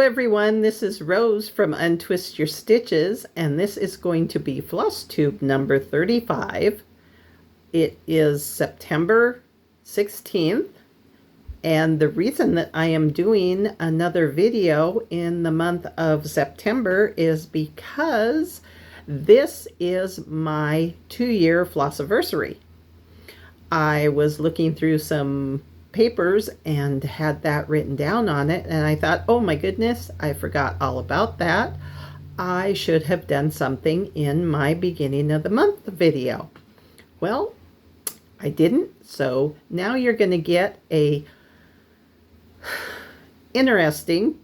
everyone, this is Rose from Untwist Your Stitches, and this is going to be Flosstube number 35. It is September 16th, and the reason that I am doing another video in the month of September is because this is my 2-year Flossaversary. I was looking through some papers and had that written down on it, and I thought, oh my goodness, I forgot all about that. I should have done something in my beginning of the month video. Well, I didn't, so now you're going to get a interesting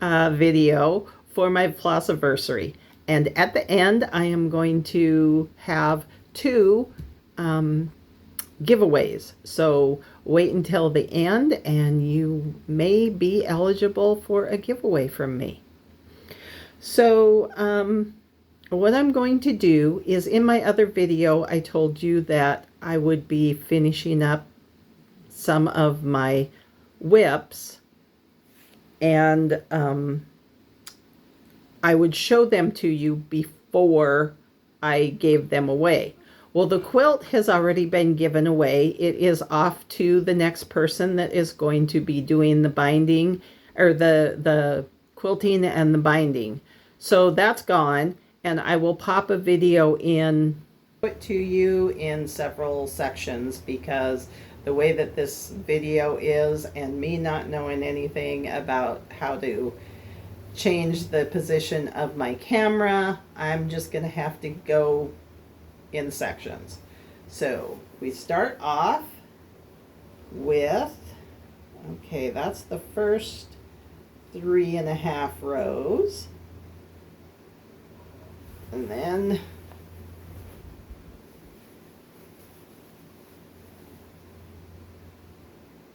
video for my Flossaversary. And at the end, I am going to have two giveaways. So wait until the end and you may be eligible for a giveaway from me. So what I'm going to do is, in my other video, I told you that I would be finishing up some of my whips, and I would show them to you before I gave them away. Well, the quilt has already been given away. It is off to the next person that is going to be doing the binding, or the quilting and the binding. So that's gone, and I will pop a video in, put to you in several sections, because the way that this video is, and me not knowing anything about how to change the position of my camera, I'm just going to have to go in sections. So we start off with, okay, that's the first 3.5 rows, and then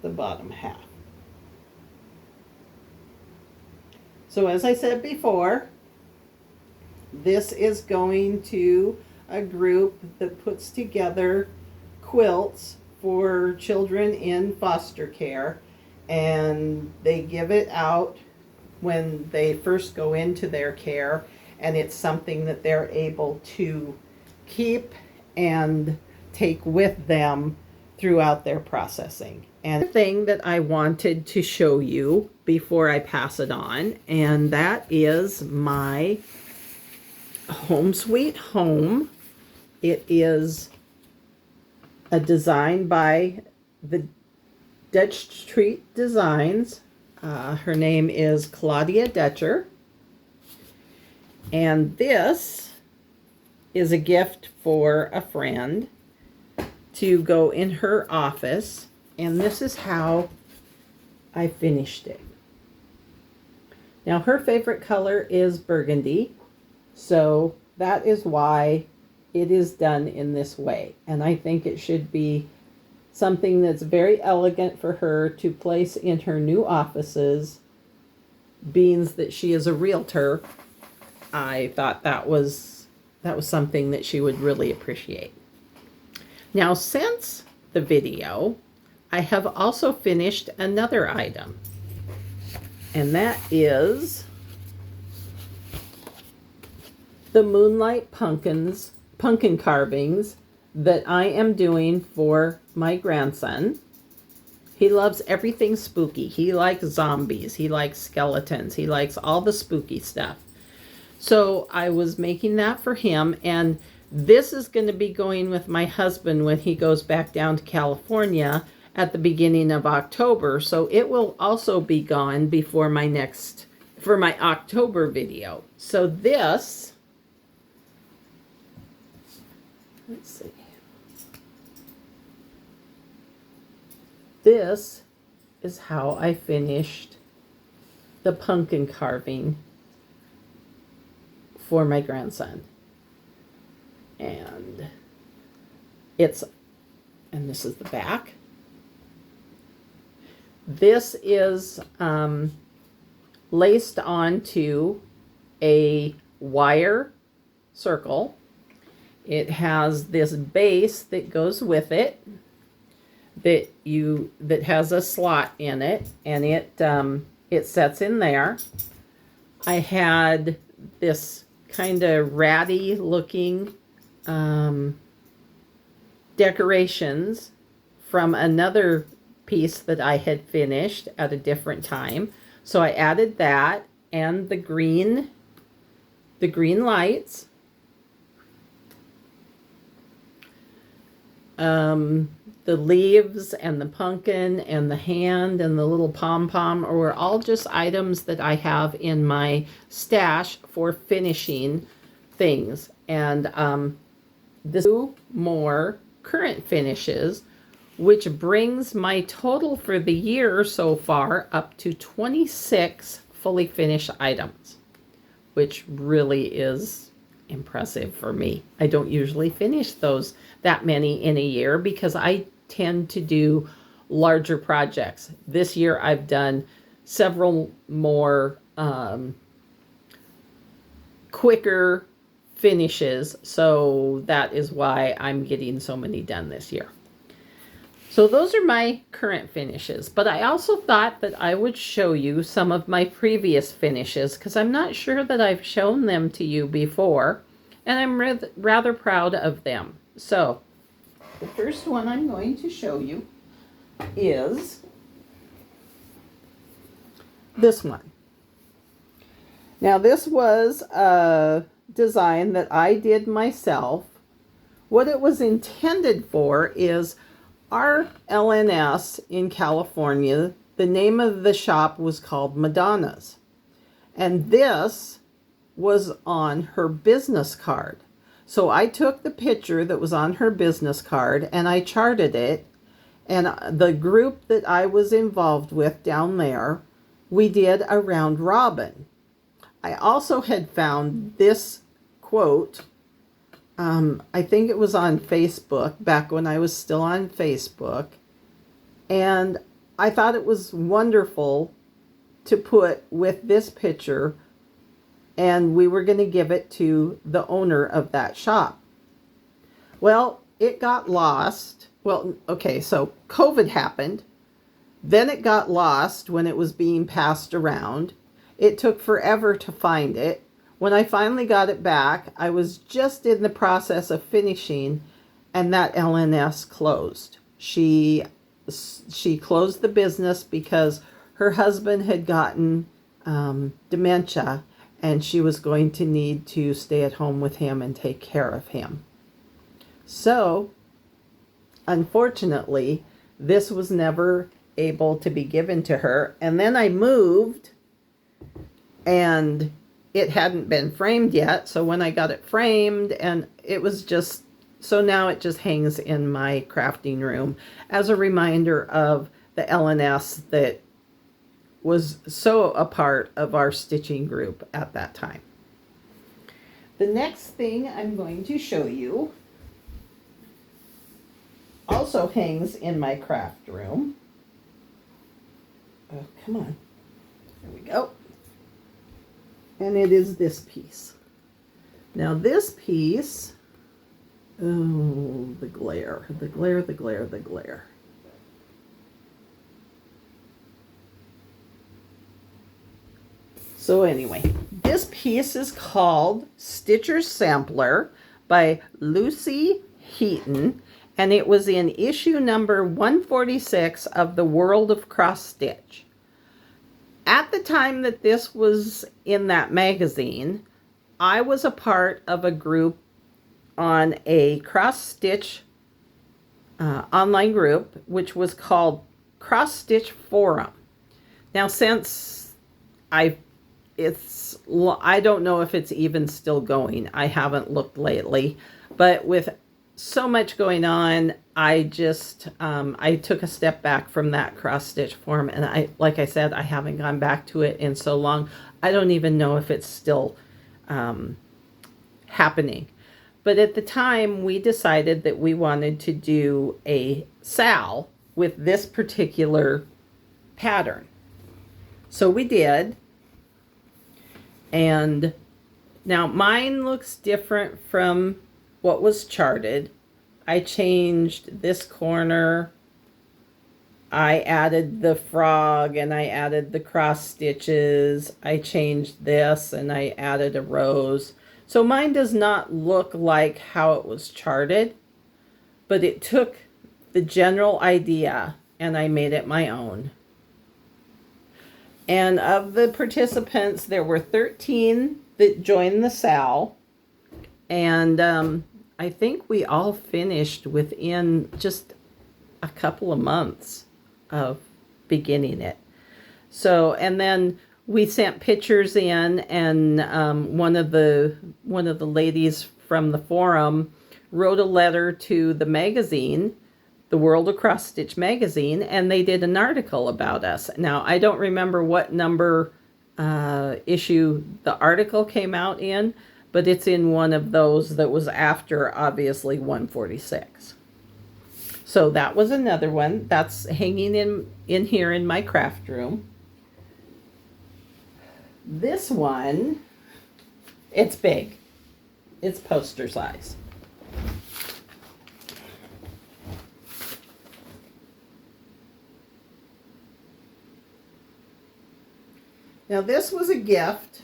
the bottom half. So as I said before, this is going to a group that puts together quilts for children in foster care, and they give it out when they first go into their care, and it's something that they're able to keep and take with them throughout their processing. And the thing that I wanted to show you before I pass it on, and that is my Home Sweet Home. It is a design by the Dutch Treat Designs. Her name is Claudia Dutcher. And this is a gift for a friend to go in her office. And this is how I finished it. Now, her favorite color is burgundy, so that is why it is done in this way. And I think it should be something that's very elegant for her to place in her new offices. Being that she is a realtor, I thought that was something that she would really appreciate. Now, since the video, I have also finished another item, and that is the Moonlight pumpkin carvings that I am doing for my grandson. He loves everything spooky. He likes zombies. He likes skeletons. He likes all the spooky stuff. So I was making that for him, and this is going to be going with my husband when he goes back down to California at the beginning of October. So it will also be gone before for my October video. So this, let's see. This is how I finished the pumpkin carving for my grandson. And this is the back. This is laced onto a wire circle. It has this base that goes with it that has a slot in it, and it sets in there. I had this kind of ratty looking decorations from another piece that I had finished at a different time. So I added that and the green lights. The leaves and the pumpkin and the hand and the little pom-pom were all just items that I have in my stash for finishing things. And this 2 more current finishes, which brings my total for the year so far up to 26 fully finished items, which really is impressive for me. I don't usually finish that many in a year because I tend to do larger projects. This year I've done several more quicker finishes, so that is why I'm getting so many done this year. So those are my current finishes, but I also thought that I would show you some of my previous finishes because I'm not sure that I've shown them to you before, and I'm rather proud of them. So the first one I'm going to show you is this one. Now this was a design that I did myself. What it was intended for is our LNS in California, the name of the shop was called Madonna's. And this was on her business card. So I took the picture that was on her business card and I charted it. And the group that I was involved with down there, we did a round robin. I also had found this quote. I think it was on Facebook back when I was still on Facebook. And I thought it was wonderful to put with this picture, and we were going to give it to the owner of that shop. Well, it got lost. Well, okay, so COVID happened. Then it got lost when it was being passed around. It took forever to find it. When I finally got it back, I was just in the process of finishing, and that LNS closed. She closed the business because her husband had gotten dementia, and she was going to need to stay at home with him and take care of him. So, unfortunately, this was never able to be given to her. And then I moved, and it hadn't been framed yet. So when I got it framed, and it was just, so now it just hangs in my crafting room as a reminder of the LNS that was so a part of our stitching group at that time. The next thing I'm going to show you also hangs in my craft room. Oh, come on. There we go. And it is this piece. Now this piece, oh, the glare, the glare, the glare, the glare. So anyway, this piece is called Stitcher's Sampler by Lucie Heaton, and it was in issue number 146 of the World of Cross Stitch. At the time that this was in that magazine, I was a part of a group on a cross stitch online group, which was called Cross Stitch Forum. Now, since I don't know if it's even still going. I haven't looked lately, but with so much going on, I just I took a step back from that cross stitch forum, and like I said, I haven't gone back to it in so long. I don't even know if it's still happening. But at the time, we decided that we wanted to do a SAL with this particular pattern. So we did. And now mine looks different from what was charted. I changed this corner. I added the frog and I added the cross stitches. I changed this and I added a rose. So mine does not look like how it was charted, but it took the general idea and I made it my own. And of the participants, there were 13 that joined the SAL. And I think we all finished within just a couple of months of beginning it. So, and then we sent pictures in, and one of the ladies from the forum wrote a letter to the magazine, the World of Cross Stitch magazine, and they did an article about us. Now, I don't remember what number issue the article came out in, but it's in one of those that was after, obviously, 146. So that was another one. That's hanging in here in my craft room. This one, it's big. It's poster size. Now this was a gift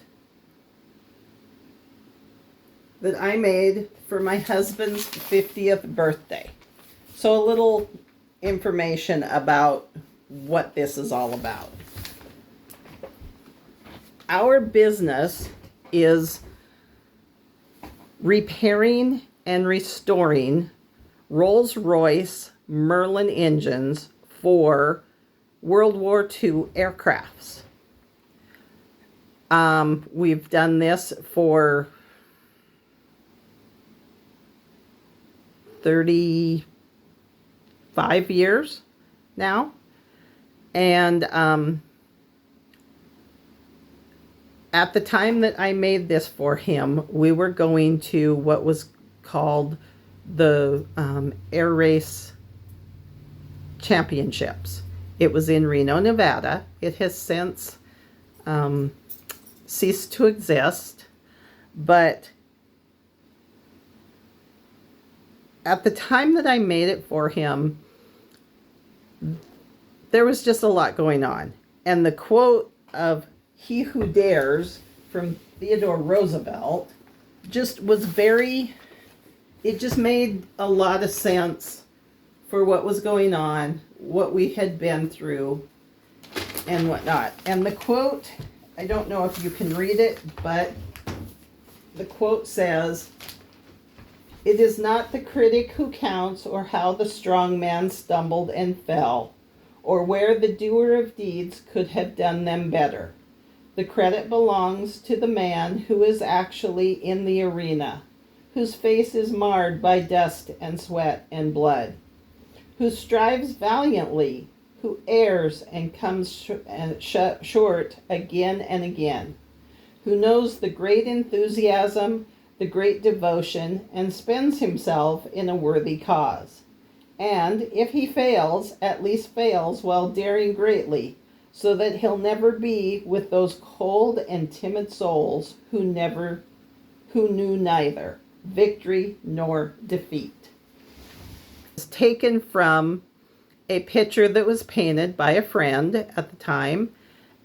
that I made for my husband's 50th birthday. So a little information about what this is all about. Our business is repairing and restoring Rolls-Royce Merlin engines for World War II aircrafts. We've done this for 35 years now. And at the time that I made this for him, we were going to what was called the Air Race Championships. It was in Reno, Nevada. It has since ceased to exist, but at the time that I made it for him, there was just a lot going on. And the quote of "He who dares" from Theodore Roosevelt just was it just made a lot of sense for what was going on, what we had been through, and whatnot. And the quote, I don't know if you can read it, but the quote says, "It is not the critic who counts or how the strong man stumbled and fell, or where the doer of deeds could have done them better. The credit belongs to the man who is actually in the arena, whose face is marred by dust and sweat and blood, who strives valiantly, who errs and comes short again and again, who knows the great enthusiasm, the great devotion, and spends himself in a worthy cause. And if he fails, at least fails while daring greatly, so that he'll never be with those cold and timid souls who knew neither victory nor defeat." It's taken from a picture that was painted by a friend at the time,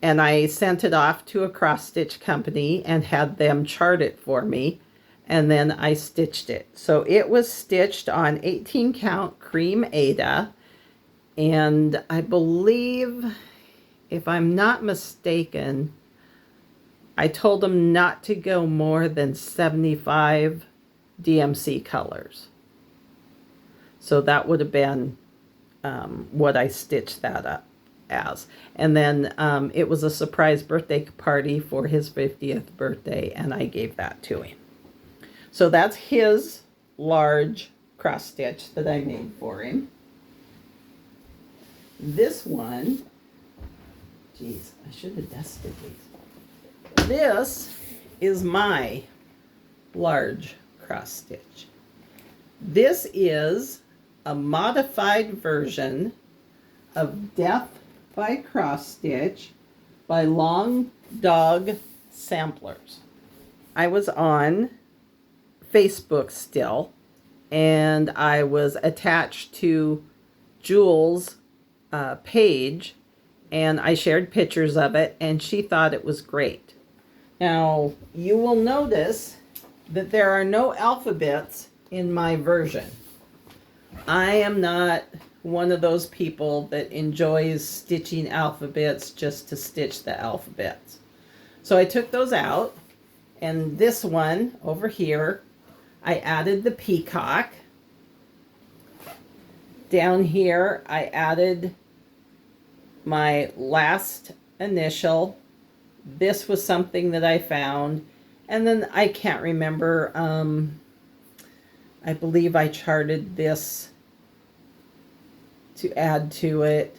and I sent it off to a cross stitch company and had them chart it for me, and then I stitched it. So it was stitched on 18 count cream Aida, and I believe, if I'm not mistaken, I told them not to go more than 75 DMC colors. So that would have been what I stitched that up as. And then it was a surprise birthday party for his 50th birthday, and I gave that to him. So that's his large cross stitch that I made for him. This one, geez, I should have dusted these. This is my large cross stitch. This is a modified version of Death by Cross Stitch by Long Dog Samplers. I was on Facebook still, and I was attached to Jules' page, and I shared pictures of it, and she thought it was great. Now, you will notice that there are no alphabets in my version. I am not one of those people that enjoys stitching alphabets just to stitch the alphabets. So I took those out, and this one over here, I added the peacock. Down here, I added my last initial. This was something that I found. And then I can't remember, I believe I charted this to add to it.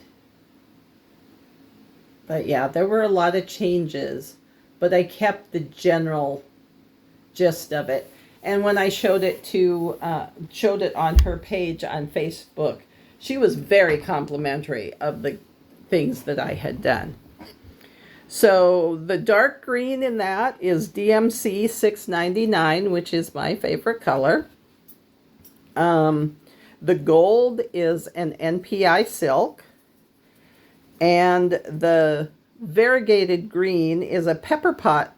But yeah, there were a lot of changes, but I kept the general gist of it. And when I showed it on her page on Facebook, she was very complimentary of the things that I had done. So the dark green in that is DMC 699, which is my favorite color. The gold is an NPI silk. And the variegated green is a pepper pot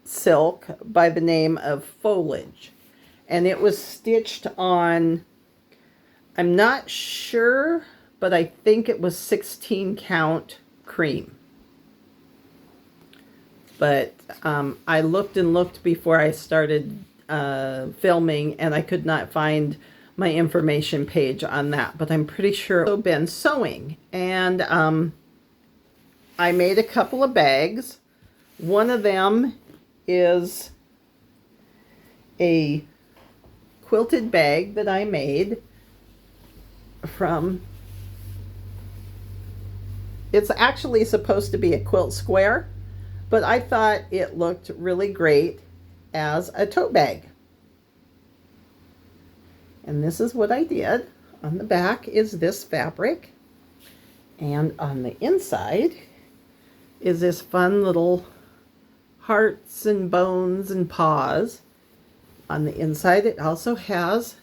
silk by the name of Foliage. And it was stitched on, I'm not sure, but I think it was 16 count cream. But I looked and looked before I started filming, and I could not find my information page on that, but I'm pretty sure I've been sewing. And I made a couple of bags. One of them is a quilted bag that I made from, it's actually supposed to be a quilt square, but I thought it looked really great as a tote bag. And this is what I did. On the back is this fabric, and on the inside is this fun little hearts and bones and paws. On the inside it also has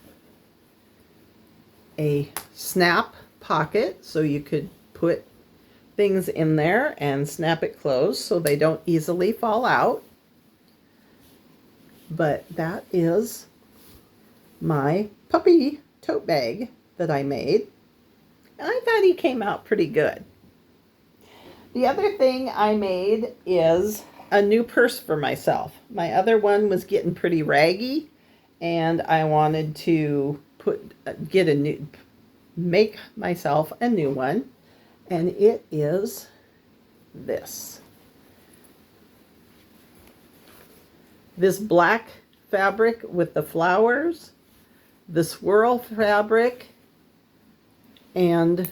a snap pocket, so you could put things in there and snap it closed so they don't easily fall out. But that is my puppy tote bag that I made, and I thought he came out pretty good. The other thing I made is a new purse for myself. My other one was getting pretty raggy, and I wanted to make myself a new one, and it is this black fabric with the flowers, the swirl fabric, and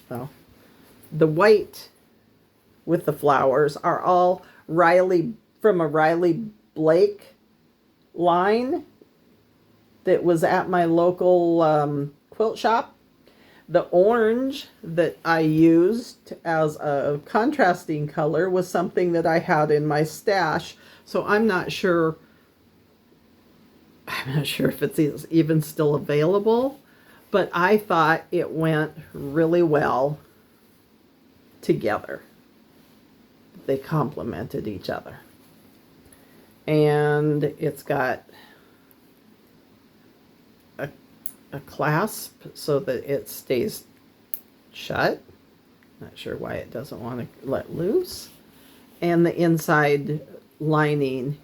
the white with the flowers are all from a Riley Blake line that was at my local quilt shop. The orange that I used as a contrasting color was something that I had in my stash, so I'm not sure if it's even still available, but I thought it went really well together. They complemented each other. And it's got a clasp so that it stays shut. Not sure why it doesn't want to let loose. And the inside lining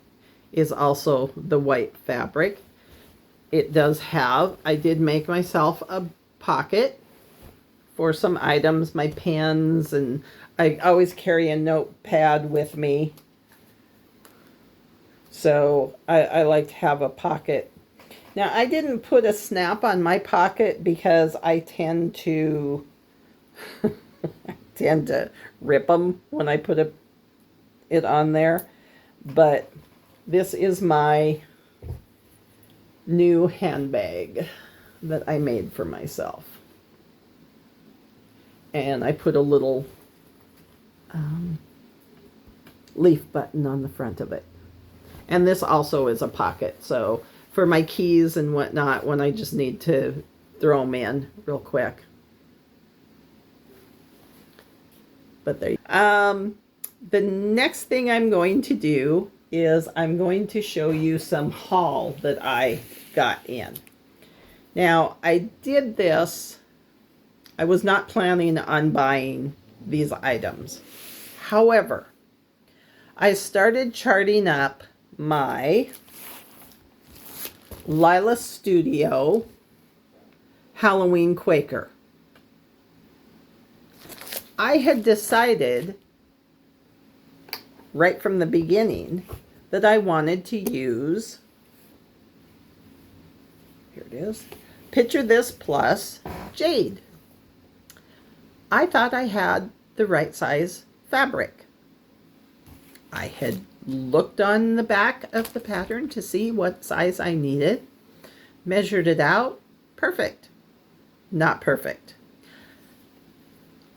is also the white fabric. It does have, I did make myself a pocket for some items, my pens, and I always carry a notepad with me. So I like to have a pocket. Now, I didn't put a snap on my pocket because I tend to rip them when I put it on there. But this is my new handbag that I made for myself. And I put a little leaf button on the front of it. And this also is a pocket, so for my keys and whatnot when I just need to throw them in real quick. but there. The next thing I'm going to do is I'm going to show you some haul that I got in. Now, I did this. I was not planning on buying these items. However, I started charting up my Lila Studio Halloween Quaker. I had decided right from the beginning that I wanted to use, here it is, Picture This Plus Jade. I thought I had the right size fabric. I had looked on the back of the pattern to see what size I needed, measured it out, perfect. Not perfect.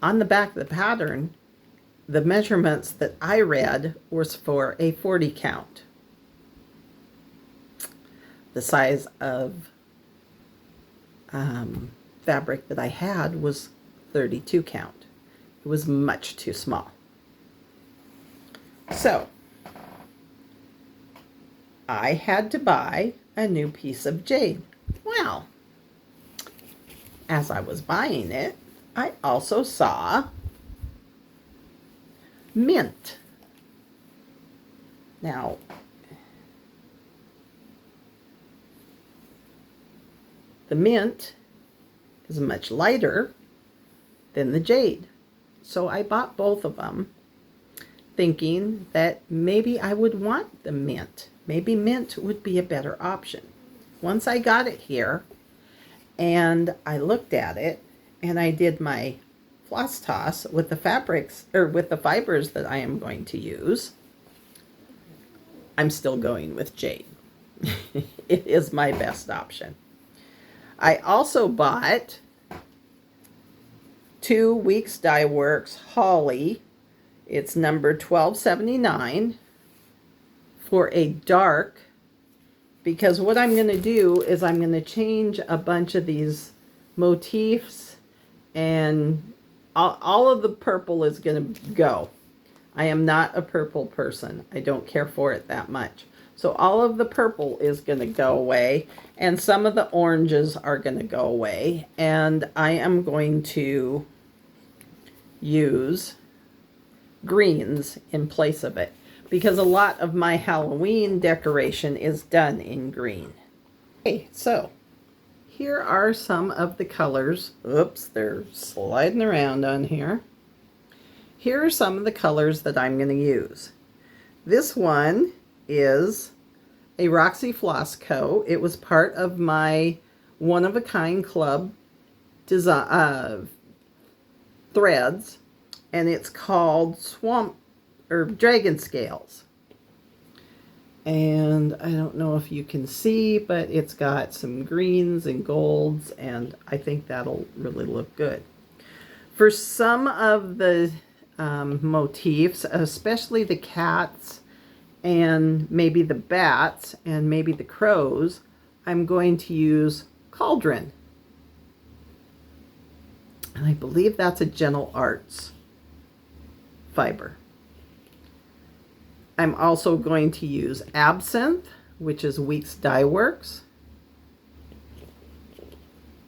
On the back of the pattern, the measurements that I read was for a 40 count. The size of fabric that I had was 32 count. It was much too small. So I had to buy a new piece of jade. Well, as I was buying it, I also saw mint. Now, the mint is much lighter than the jade. So I bought both of them, thinking that maybe I would want the mint. Maybe mint would be a better option. Once I got it here and I looked at it and I did my floss toss with the fabrics, or with the fibers that I am going to use, I'm still going with jade. It is my best option. I also bought 2 Weeks Dye Works Holly. It's number 1279 for a dark, because what I'm going to do is I'm going to change a bunch of these motifs, and all of the purple is going to go. I am not a purple person. I don't care for it that much. So all of the purple is going to go away, and some of the oranges are going to go away, and I am going to use greens in place of it, because a lot of my Halloween decoration is done in green. Okay, so here are some of the colors. Oops, they're sliding around on here. Here are some of the colors that I'm going to use. This one is a Roxy Floss Co. It was part of my one-of-a-kind club design threads, and it's called Swamp or Dragon Scales. And I don't know if you can see, but it's got some greens and golds, and I think that'll really look good. For some of the motifs, especially the cats and maybe the bats and maybe the crows, I'm going to use Cauldron. And I believe that's a Gentle Arts fiber. I'm also going to use Absinthe, which is Weeks Dye Works.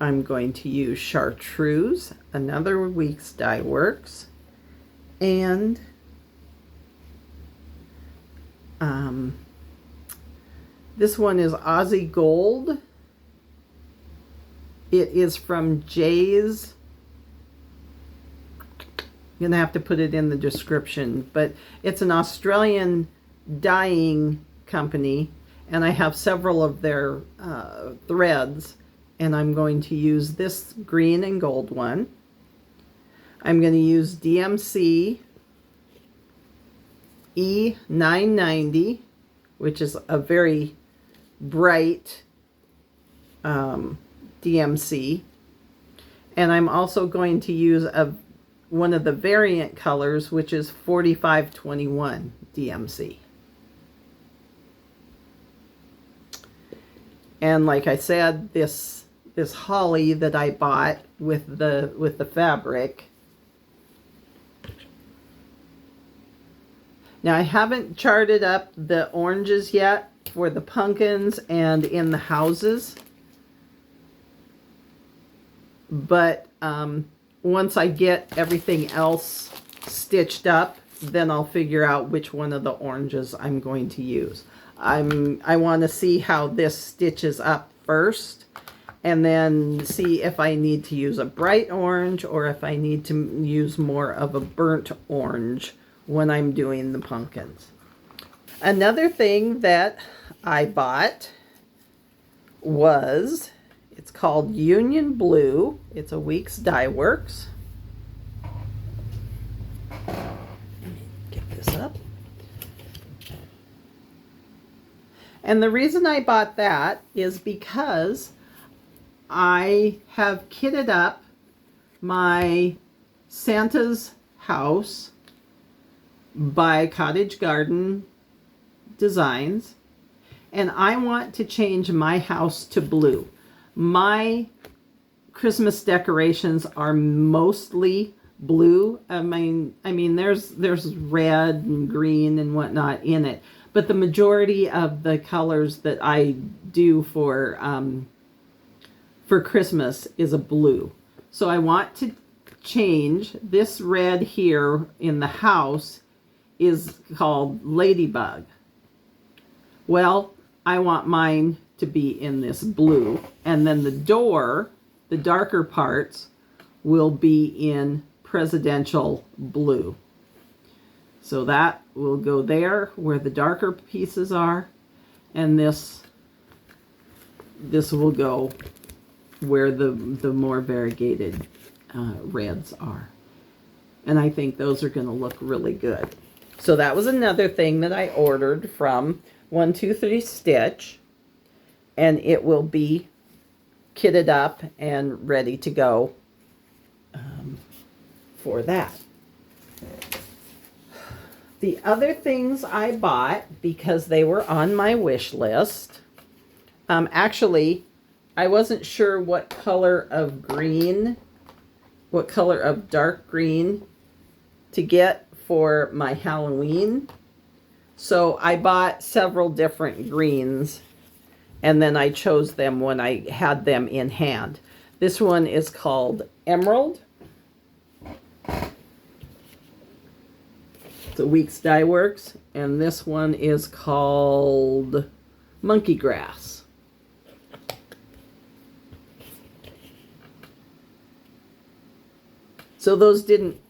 I'm going to use Chartreuse, another Weeks Dye Works. And this one is Aussie Gold. It is from Jay's. I'm going to have to put it in the description, but it's an Australian dyeing company, and I have several of their threads, and I'm going to use this green and gold one. I'm going to use DMC E990, which is a very bright DMC, and I'm also going to use one of the variant colors, which is 4521 DMC. And like I said, this holly that I bought with the fabric Now I haven't charted up the oranges yet for the pumpkins and in the houses. But once I get everything else stitched up, then I'll figure out which one of the oranges I'm going to use. I want to see how this stitches up first, and then see if I need to use a bright orange or if I need to use more of a burnt orange when I'm doing the pumpkins. Another thing that I bought was, it's called Union Blue. It's a Weeks Dye Works. Get this up. And the reason I bought that is because I have kitted up my Santa's house by Cottage Garden Designs, and I want to change my house to blue. My Christmas decorations are mostly blue. I mean, there's red and green and whatnot in it, but the majority of the colors that I do for Christmas is a blue. So I want to change this red here in the house is called Ladybug. Well, I want mine to be in this blue, and then the door, the darker parts, will be in Presidential Blue. So that will go there where the darker pieces are, and this will go where the more variegated reds are. And I think those are going to look really good. So that was another thing that I ordered from 123 Stitch, and it will be kitted up and ready to go for that. The other things I bought because they were on my wish list, actually, I wasn't sure what color of green, what color of dark green to get for my Halloween. So I bought several different greens, and then I chose them when I had them in hand. This one is called Emerald. It's a Weeks Dye Works. And this one is called Monkey Grass. So those didn't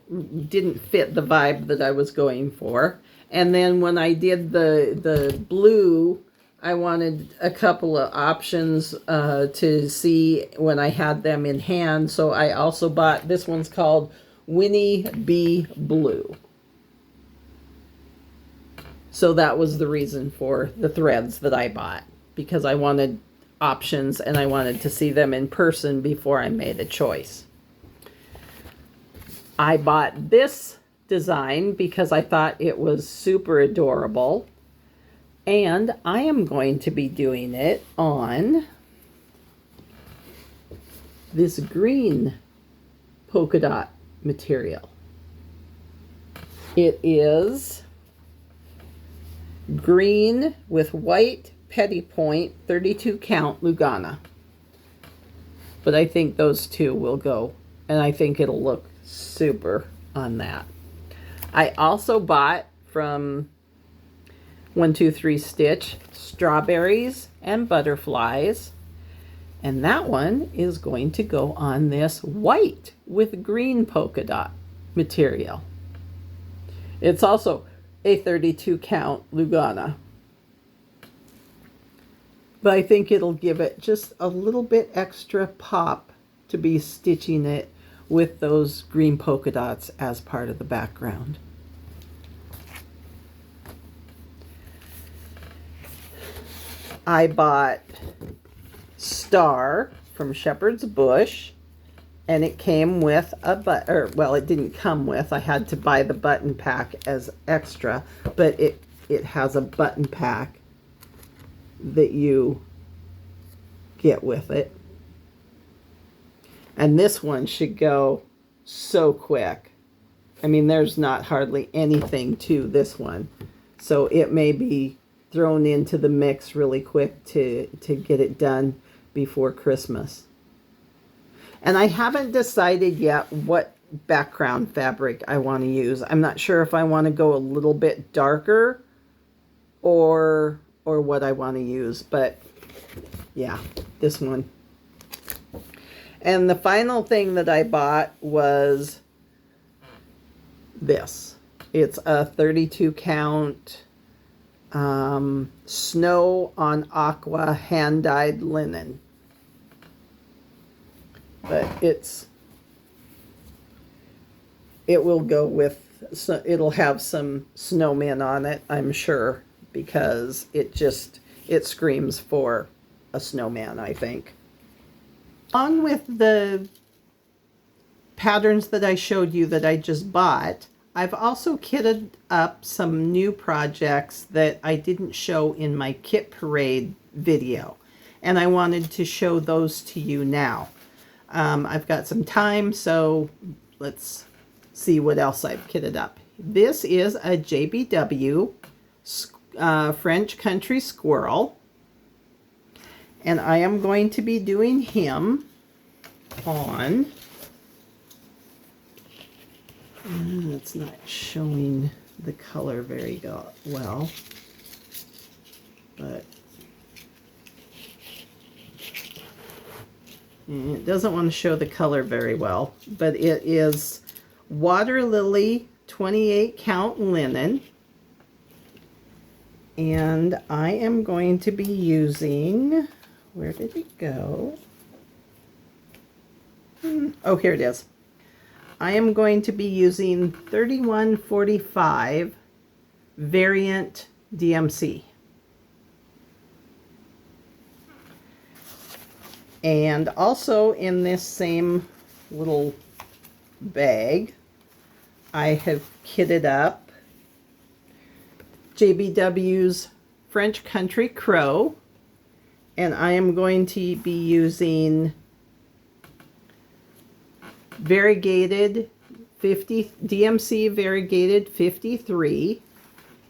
fit the vibe that I was going for. And then when I did the blue, I wanted a couple of options to see when I had them in hand. So I also bought, this one's called Winnie Bee Blue. So that was the reason for the threads that I bought, because I wanted options and I wanted to see them in person before I made a choice. I bought this design because I thought it was super adorable, and I am going to be doing it on this green polka dot material. It is green with white petty point 32 count Lugana, but I think those two will go, and I think it'll look super on that. I also bought from 123 Stitch strawberries and butterflies, and that one is going to go on this white with green polka dot material. It's also a 32 count Lugana, but I think it'll give it just a little bit extra pop to be stitching it with those green polka dots as part of the background. I bought Star from Shepherd's Bush, and it came with a well, it didn't come with, I had to buy the button pack as extra, but it has a button pack that you get with it. And this one should go so quick. I mean, there's not hardly anything to this one. So it may be thrown into the mix really quick to get it done before Christmas. And I haven't decided yet what background fabric I want to use. I'm not sure if I want to go a little bit darker or what I want to use, but yeah, this one. And the final thing that I bought was this. It's a 32 count snow on aqua hand-dyed linen. But it will go with, so it'll have some snowmen on it, I'm sure, because it screams for a snowman, I think. On with the patterns that I showed you that I just bought, I've also kitted up some new projects that I didn't show in my kit parade video, and I wanted to show those to you now. I've got some time, so let's see what else I've kitted up. This is a JBW French Country Squirrel, and I am going to be doing him on, it's not showing the color very well, but it doesn't want to show the color very well, but it is Water Lily 28 count linen. And I am going to be using, where did it go? Oh, here it is. I am going to be using 3145 variant DMC. And also in this same little bag, I have kitted up JBW's French Country Crow, and I am going to be using variegated 50 DMC variegated 53,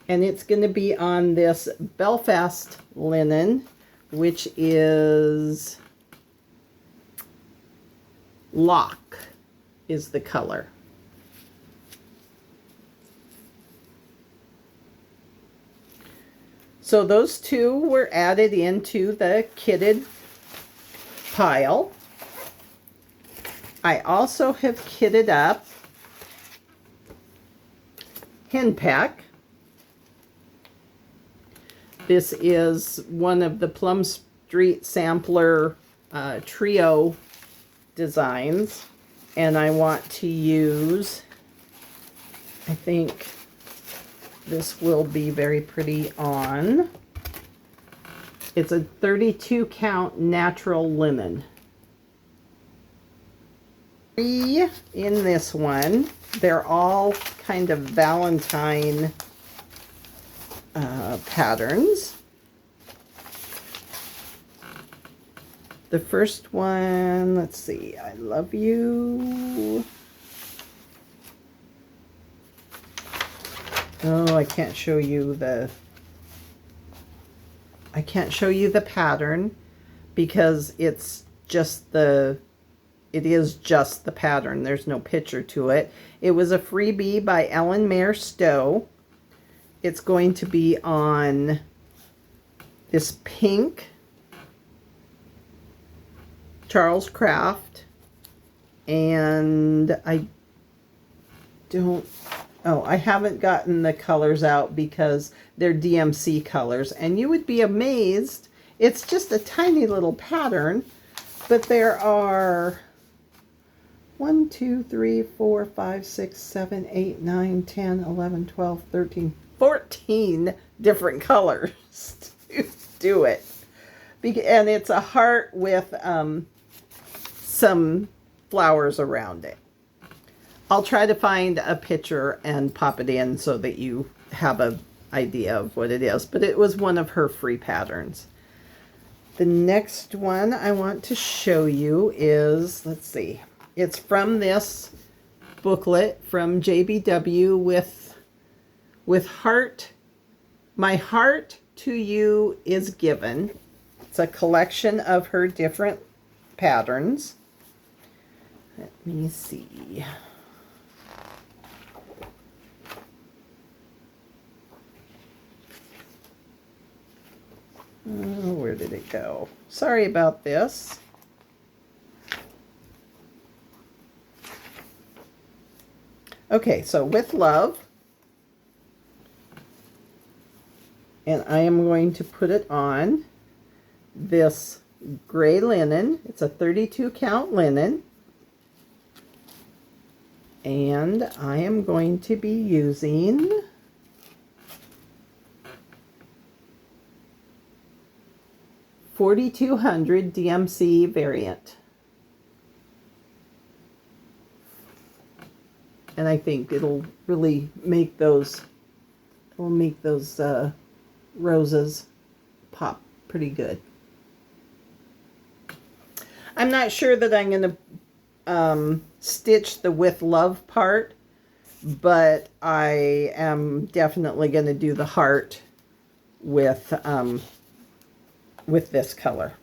and it's going to be on this Belfast linen, which is Lock is the color. So those two were added into the kitted pile. I also have kitted up Henpeck. This is one of the Plum Street Sampler trio designs, and I want to use, I think this will be very pretty on. It's a 32 count natural linen. In this one, they're all kind of Valentine patterns. The first one, let's see, I love you. Oh, I can't show you the pattern because it's just it is just the pattern. There's no picture to it. It was a freebie by Ellen Mayer Stowe. It's going to be on this pink Charles Craft, and I haven't gotten the colors out because they're DMC colors, and you would be amazed. It's just a tiny little pattern, but there are 1, 2, 3, 4, 5, 6, 7, 8, 9, 10, 11, 12, 13, 14 different colors to do it. And it's a heart with some flowers around it. I'll try to find a picture and pop it in so that you have an idea of what it is, but it was one of her free patterns. The next one I want to show you is, let's see, it's from this booklet from JBW with heart My Heart to You is Given. It's a collection of her different patterns. Let me see. Where did it go? Sorry about this. Okay, so With Love. And I am going to put it on this gray linen. It's a 32 count linen. And I am going to be using $4,200 DMC variant. And I think it'll really make those, roses pop pretty good. I'm not sure that I'm going to stitch the With Love part, but I am definitely going to do the heart with this color.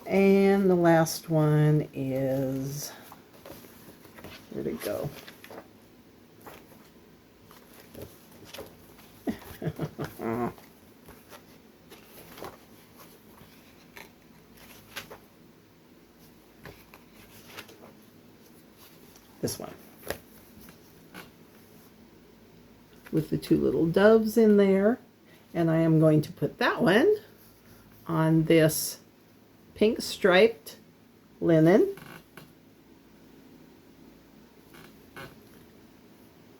And the last one is, where'd it go? This one. With the two little doves in there. And I am going to put that one on this pink striped linen.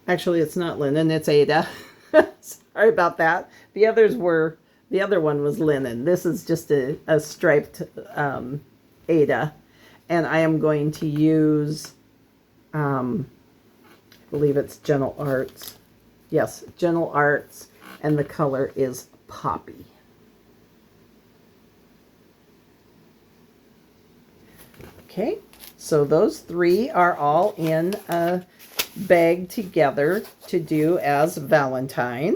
Actually, it's not linen, it's Ada. Sorry about that. The other one was linen. This is just a striped Ada. And I am going to use, I believe it's Gentle Arts. Yes, Gentle Arts. And the color is Poppy. Okay, so those three are all in a bag together to do as Valentine.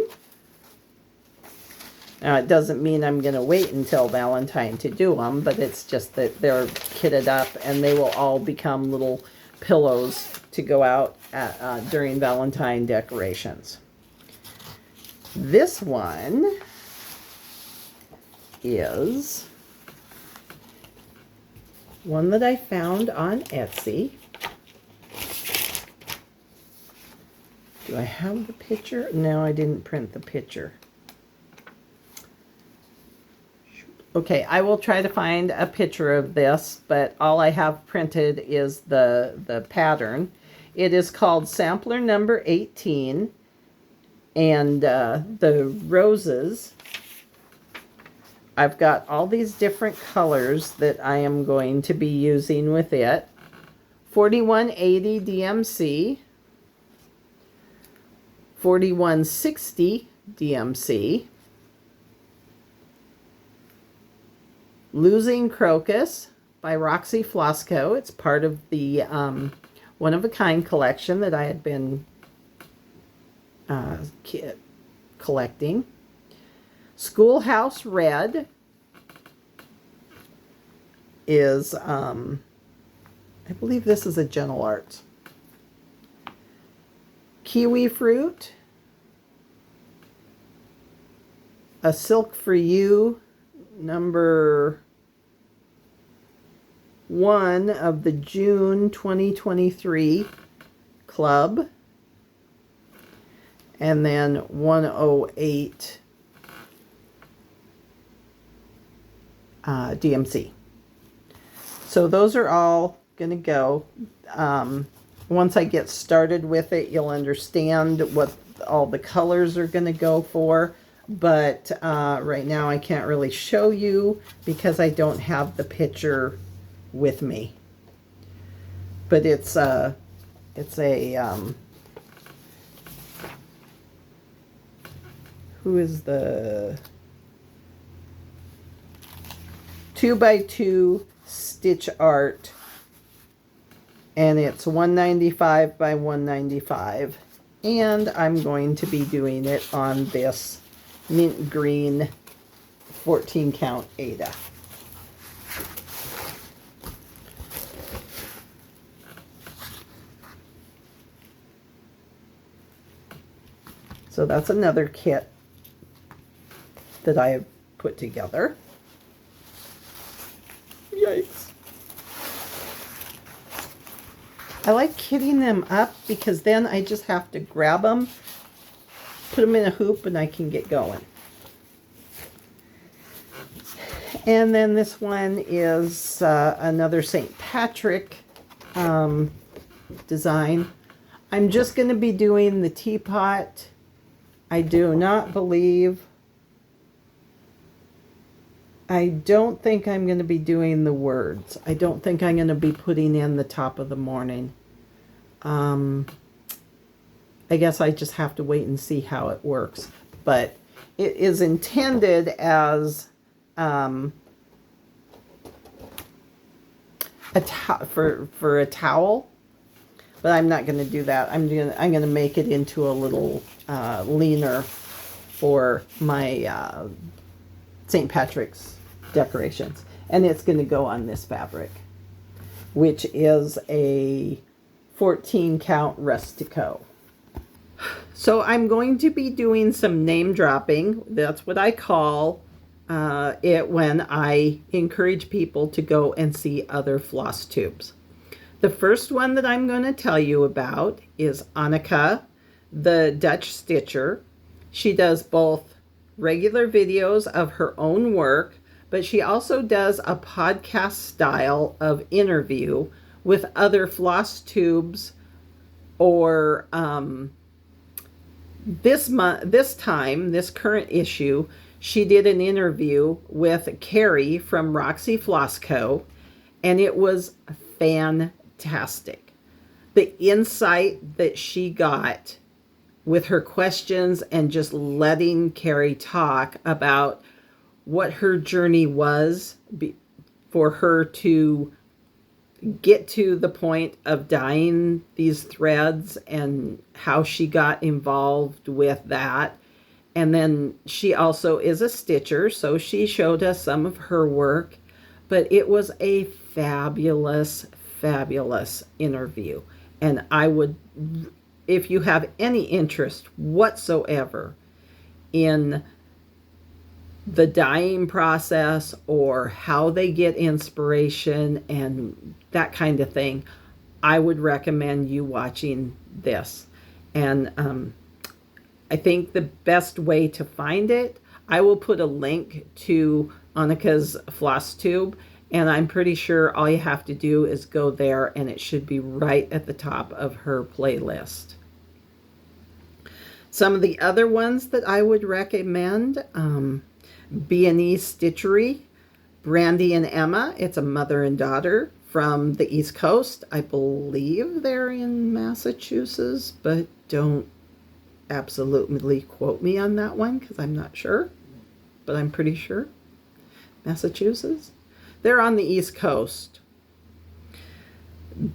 Now, it doesn't mean I'm going to wait until Valentine to do them, but it's just that they're kitted up and they will all become little pillows to go out at, during Valentine decorations. This one is one that I found on Etsy. Do I have the picture? No, I didn't print the picture. Okay, I will try to find a picture of this, but all I have printed is the pattern. It is called Sampler Number 18, and the roses, I've got all these different colors that I am going to be using with it. 4180 DMC, 4160 DMC, Losing Crocus by Roxy Flosco. It's part of the One of a Kind collection that I had been collecting. Schoolhouse Red is, I believe this is a Gentle Arts. Kiwi Fruit, A Silk for You, number 1 of the June 2023 club, and then 108 DMC. So those are all going to go. Once I get started with it, you'll understand what all the colors are going to go for. But right now I can't really show you because I don't have the picture with me. But it's a who is the 2x2 stitch art, and it's 195 by 195, and I'm going to be doing it on this mint green 14 count Ada. So that's another kit that I have put together. Yikes. I like kitting them up because then I just have to grab them, put them in a hoop, and I can get going. And then this one is another St. Patrick design. I'm just going to be doing the teapot. I do not believe, I don't think I'm going to be doing the words. I don't think I'm going to be putting in the top of the morning. I guess I just have to wait and see how it works. But it is intended as for a towel. But I'm not going to do that. I'm going to make it into a little leaner for my St. Patrick's decorations. And it's going to go on this fabric, which is a 14 count Rustico. So I'm going to be doing some name dropping. That's what I call it when I encourage people to go and see other floss tubes. The first one that I'm going to tell you about is Annika, the Dutch Stitcher. She does both regular videos of her own work, but she also does a podcast style of interview with other floss tubes. Or this current issue, she did an interview with Carrie from Roxy Floss Co., and it was fantastic. The insight that she got with her questions and just letting Carrie talk about what her journey was for her to get to the point of dyeing these threads and how she got involved with that. And then she also is a stitcher, so she showed us some of her work. But it was a fabulous, fabulous interview. And I would, if you have any interest whatsoever in the dyeing process or how they get inspiration and that kind of thing, I would recommend you watching this. And I think the best way to find it, I will put a link to Annika's Flosstube, and I'm pretty sure all you have to do is go there and it should be right at the top of her playlist. Some of the other ones that I would recommend, B&E Stitchery, Brandy and Emma. It's a mother and daughter from the East Coast. I believe they're in Massachusetts, but don't absolutely quote me on that one because I'm not sure, but I'm pretty sure. Massachusetts. They're on the East Coast.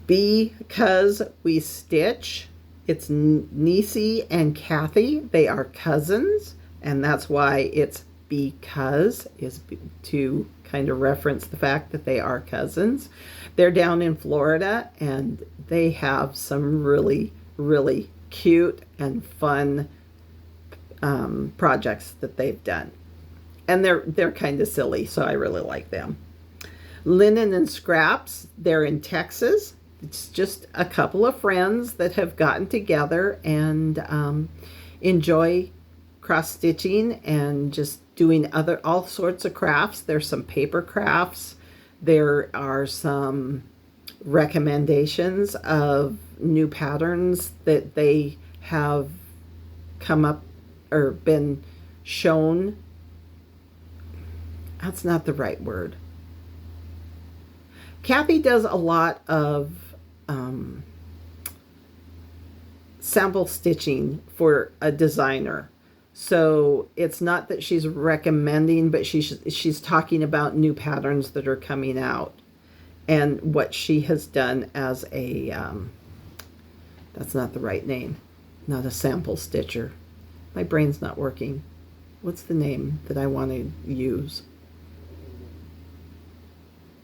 Because We Stitch. It's Nisi and Kathy. They are cousins, and that's why it's because, is to kind of reference the fact that they are cousins. They're down in Florida, and they have some really, really cute and fun projects that they've done. And they're kind of silly, so I really like them. Linen and Scraps, they're in Texas. It's just a couple of friends that have gotten together and enjoy cross-stitching and just doing all sorts of crafts. There's some paper crafts. There are some recommendations of new patterns that they have come up or been shown. That's not the right word. Kathy does a lot of sample stitching for a designer. So it's not that she's recommending, but she's talking about new patterns that are coming out and what she has done as a, that's not the right name, not a sample stitcher. My brain's not working what's the name that I want to use?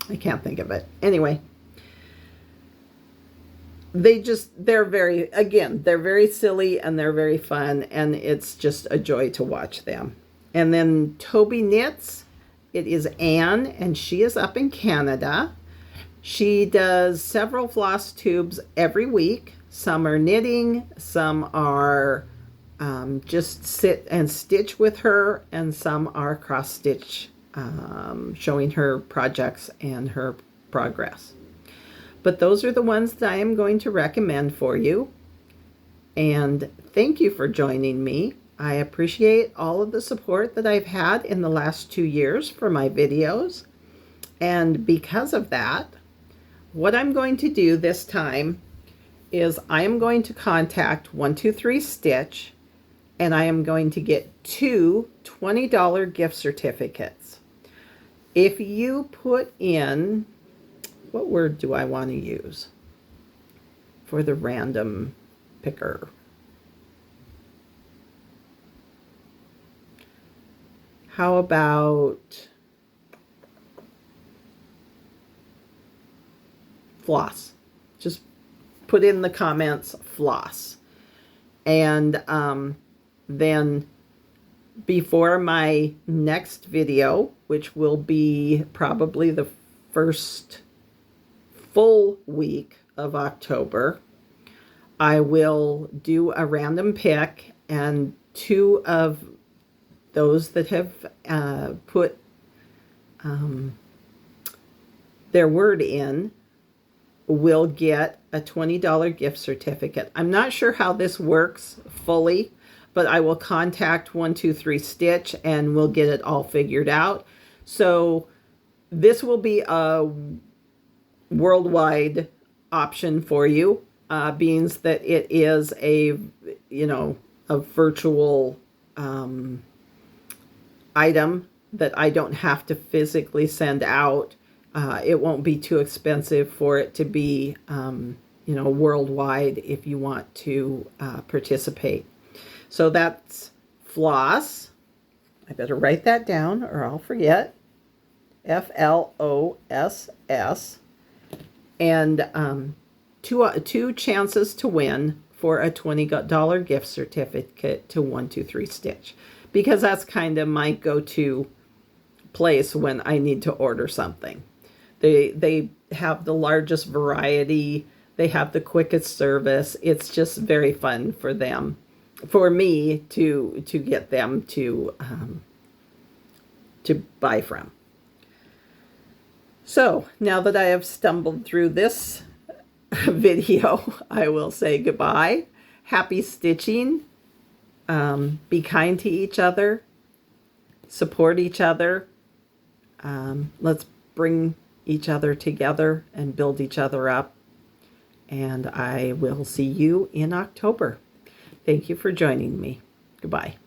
I can't think of it. Anyway, they're very silly and they're very fun, and it's just a joy to watch them. And then Toby Knits, it is Anne, and she is up in Canada. She does several floss tubes every week. Some are knitting, some are just sit and stitch with her, and some are cross stitch, showing her projects and her progress. But those are the ones that I am going to recommend for you. And thank you for joining me. I appreciate all of the support that I've had in the last 2 years for my videos. And because of that, what I'm going to do this time is I am going to contact 123 Stitch, and I am going to get 2 $20 gift certificates. If you put in, what word do I want to use for the random picker? How about floss? Just put in the comments floss. And then before my next video, which will be probably the first full week of October, I will do a random pick, and 2 of those that have put their word in will get a $20 gift certificate. I'm not sure how this works fully, but I will contact 123 Stitch and we'll get it all figured out. So this will be a worldwide option for you, being that it is a virtual item that I don't have to physically send out. It won't be too expensive for it to be, worldwide if you want to participate. So that's floss. I better write that down or I'll forget. FLOSS. And two chances to win for a $20 gift certificate to 123 Stitch, because that's kind of my go-to place when I need to order something. They have the largest variety. They have the quickest service. It's just very fun for them, for me to get them to buy from. So now that I have stumbled through this video, I will say goodbye. Happy stitching. Be kind to each other. Support each other. Let's bring each other together and build each other up. And I will see you in October. Thank you for joining me. Goodbye.